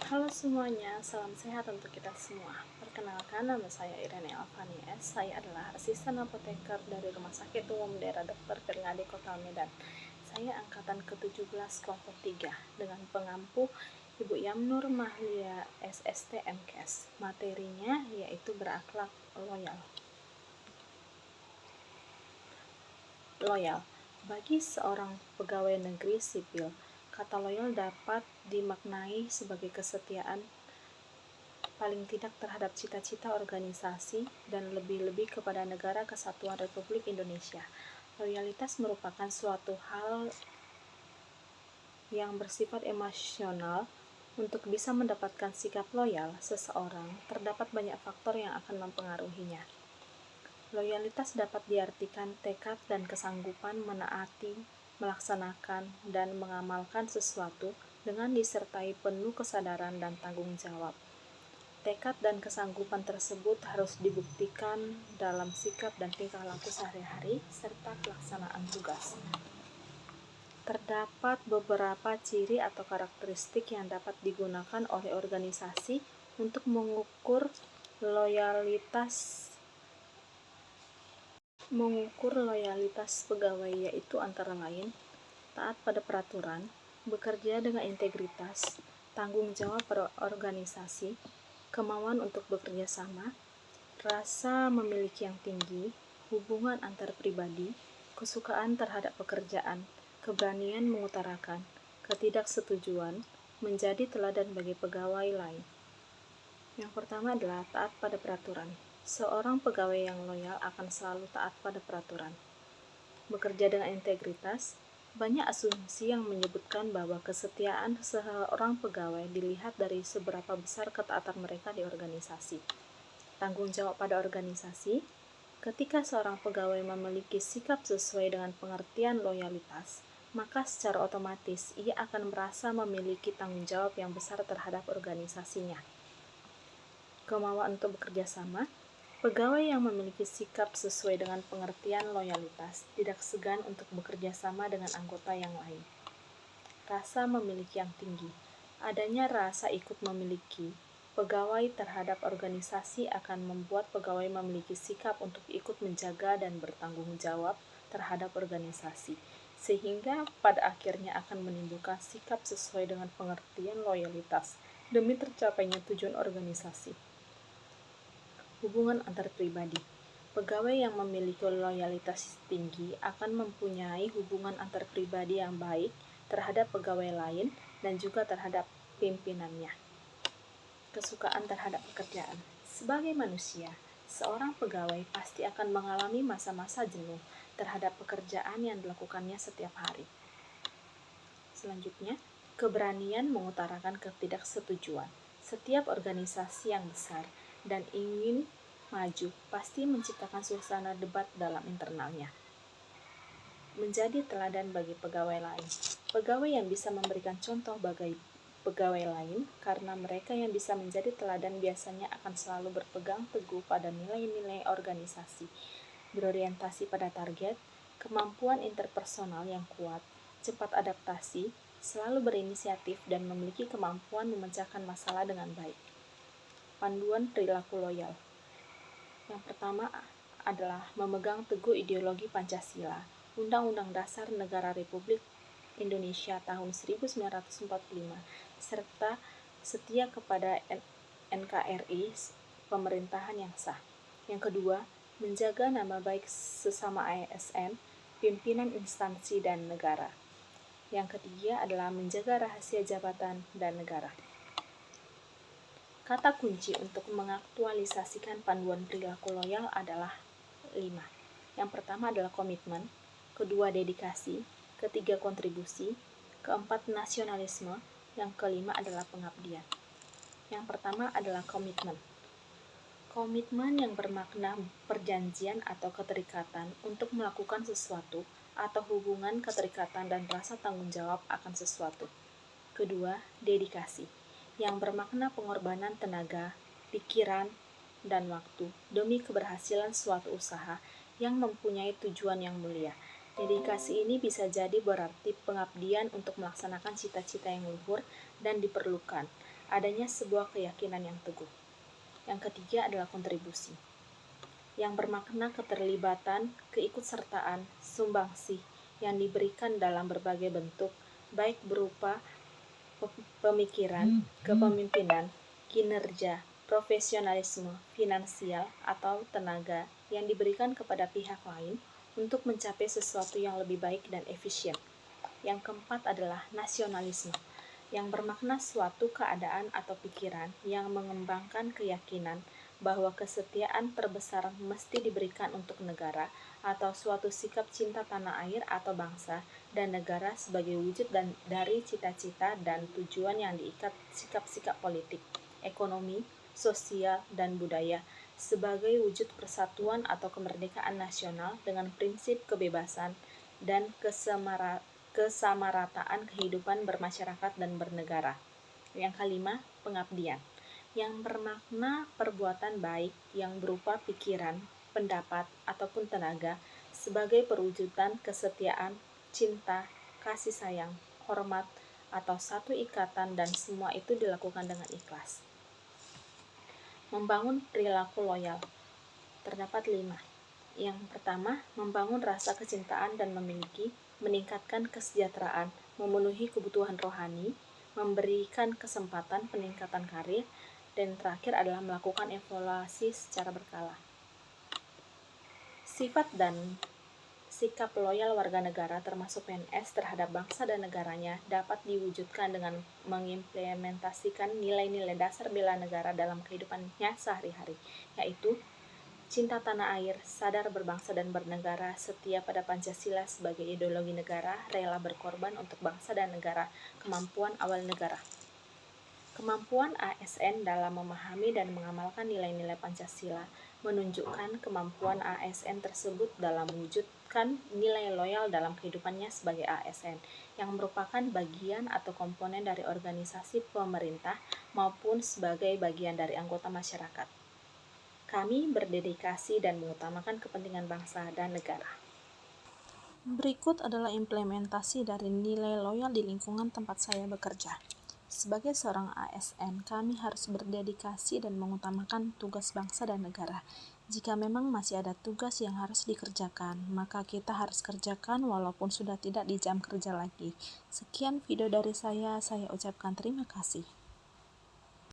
Halo semuanya, salam sehat untuk kita semua. Perkenalkan, nama saya Irene Alfani S. Saya adalah asisten apoteker dari Rumah Sakit Umum Daerah Dr. Pirngadi Kota Medan. Saya angkatan ke-17 kelompok 3 dengan pengampu Ibu Yamnur Mahlia SST MKes. Materinya yaitu berakhlak loyal. Loyal. Bagi seorang pegawai negeri sipil, kata loyal dapat dimaknai sebagai kesetiaan paling tidak terhadap cita-cita organisasi dan lebih-lebih kepada Negara Kesatuan Republik Indonesia. Loyalitas merupakan suatu hal yang bersifat emosional. Untuk bisa mendapatkan sikap loyal seseorang, terdapat banyak faktor yang akan mempengaruhinya. Loyalitas dapat diartikan tekad dan kesanggupan menaati, melaksanakan, dan mengamalkan sesuatu dengan disertai penuh kesadaran dan tanggung jawab. Tekad dan kesanggupan tersebut harus dibuktikan dalam sikap dan tingkah laku sehari-hari serta pelaksanaan tugas. Terdapat beberapa ciri atau karakteristik yang dapat digunakan oleh organisasi untuk mengukur loyalitas pegawai, yaitu antara lain taat pada peraturan, bekerja dengan integritas, tanggung jawab pada organisasi, kemauan untuk bekerja sama, rasa memiliki yang tinggi, hubungan antar pribadi, kesukaan terhadap pekerjaan, keberanian mengutarakan, ketidaksetujuan, menjadi teladan bagi pegawai lain. Yang pertama adalah taat pada peraturan. Seorang pegawai yang loyal akan selalu taat pada peraturan. Bekerja dengan integritas. Banyak asumsi yang menyebutkan bahwa kesetiaan seorang pegawai dilihat dari seberapa besar ketaatan mereka di organisasi. Tanggung jawab pada organisasi. Ketika seorang pegawai memiliki sikap sesuai dengan pengertian loyalitas, maka secara otomatis ia akan merasa memiliki tanggung jawab yang besar terhadap organisasinya. Kemauan untuk bekerja sama. Pegawai yang memiliki sikap sesuai dengan pengertian loyalitas tidak segan untuk bekerja sama dengan anggota yang lain. Rasa memiliki yang tinggi. Adanya rasa ikut memiliki pegawai terhadap organisasi akan membuat pegawai memiliki sikap untuk ikut menjaga dan bertanggung jawab terhadap organisasi, sehingga pada akhirnya akan menimbulkan sikap sesuai dengan pengertian loyalitas demi tercapainya tujuan organisasi. Hubungan antar pribadi. Pegawai yang memiliki loyalitas tinggi akan mempunyai hubungan antar pribadi yang baik terhadap pegawai lain dan juga terhadap pimpinannya. Kesukaan terhadap pekerjaan. Sebagai manusia, seorang pegawai pasti akan mengalami masa-masa jenuh terhadap pekerjaan yang dilakukannya setiap hari. Selanjutnya, keberanian mengutarakan ketidaksetujuan. Setiap organisasi yang besar dan ingin maju pasti menciptakan suasana debat dalam internalnya. Menjadi teladan bagi pegawai lain. Pegawai yang bisa memberikan contoh bagi pegawai lain, karena mereka yang bisa menjadi teladan biasanya akan selalu berpegang teguh pada nilai-nilai organisasi, berorientasi pada target, kemampuan interpersonal yang kuat, cepat adaptasi, selalu berinisiatif, dan memiliki kemampuan memecahkan masalah dengan baik. Panduan perilaku loyal. Yang pertama adalah memegang teguh ideologi Pancasila, Undang-Undang Dasar Negara Republik Indonesia tahun 1945, serta setia kepada NKRI, pemerintahan yang sah. Yang kedua, menjaga nama baik sesama ASN, pimpinan instansi dan negara. Yang ketiga adalah menjaga rahasia jabatan dan negara. Kata kunci untuk mengaktualisasikan panduan perilaku loyal adalah 5. Yang pertama adalah komitmen, kedua dedikasi, ketiga kontribusi, keempat nasionalisme, yang kelima adalah pengabdian. Yang pertama adalah komitmen. Komitmen yang bermakna perjanjian atau keterikatan untuk melakukan sesuatu atau hubungan keterikatan dan rasa tanggung jawab akan sesuatu. Kedua, dedikasi, yang bermakna pengorbanan tenaga, pikiran, dan waktu demi keberhasilan suatu usaha yang mempunyai tujuan yang mulia. Dedikasi ini bisa jadi berarti pengabdian untuk melaksanakan cita-cita yang luhur dan diperlukan, adanya sebuah keyakinan yang teguh. Yang ketiga adalah kontribusi, yang bermakna keterlibatan, keikutsertaan, sumbangsih yang diberikan dalam berbagai bentuk, baik berupa pemikiran, kepemimpinan, kinerja, profesionalisme, finansial, atau tenaga yang diberikan kepada pihak lain untuk mencapai sesuatu yang lebih baik dan efisien. Yang keempat adalah nasionalisme, yang bermakna suatu keadaan atau pikiran yang mengembangkan keyakinan bahwa kesetiaan terbesar mesti diberikan untuk negara atau suatu sikap cinta tanah air atau bangsa dan negara sebagai wujud dari cita-cita dan tujuan yang diikat sikap-sikap politik, ekonomi, sosial, dan budaya sebagai wujud persatuan atau kemerdekaan nasional dengan prinsip kebebasan dan kesamarataan kehidupan bermasyarakat dan bernegara. Yang kelima, pengabdian, yang bermakna perbuatan baik yang berupa pikiran, pendapat, ataupun tenaga sebagai perwujudan kesetiaan, cinta, kasih sayang, hormat, atau satu ikatan, dan semua itu dilakukan dengan ikhlas. Membangun perilaku loyal. Terdapat 5. Yang pertama, membangun rasa kecintaan dan meningkatkan kesejahteraan, memenuhi kebutuhan rohani, memberikan kesempatan peningkatan karir, dan terakhir adalah melakukan evaluasi secara berkala. Sifat dan sikap loyal warga negara termasuk PNS terhadap bangsa dan negaranya dapat diwujudkan dengan mengimplementasikan nilai-nilai dasar bela negara dalam kehidupannya sehari-hari, yaitu cinta tanah air, sadar berbangsa dan bernegara, setia pada Pancasila sebagai ideologi negara, rela berkorban untuk bangsa dan negara, kemampuan awal negara. Kemampuan ASN dalam memahami dan mengamalkan nilai-nilai Pancasila menunjukkan kemampuan ASN tersebut dalam mewujudkan nilai loyal dalam kehidupannya sebagai ASN, yang merupakan bagian atau komponen dari organisasi pemerintah maupun sebagai bagian dari anggota masyarakat. Kami berdedikasi dan mengutamakan kepentingan bangsa dan negara. Berikut adalah implementasi dari nilai loyal di lingkungan tempat saya bekerja. Sebagai seorang ASN, kami harus berdedikasi dan mengutamakan tugas bangsa dan negara. Jika memang masih ada tugas yang harus dikerjakan, maka kita harus kerjakan walaupun sudah tidak di jam kerja lagi. Sekian video dari saya ucapkan terima kasih.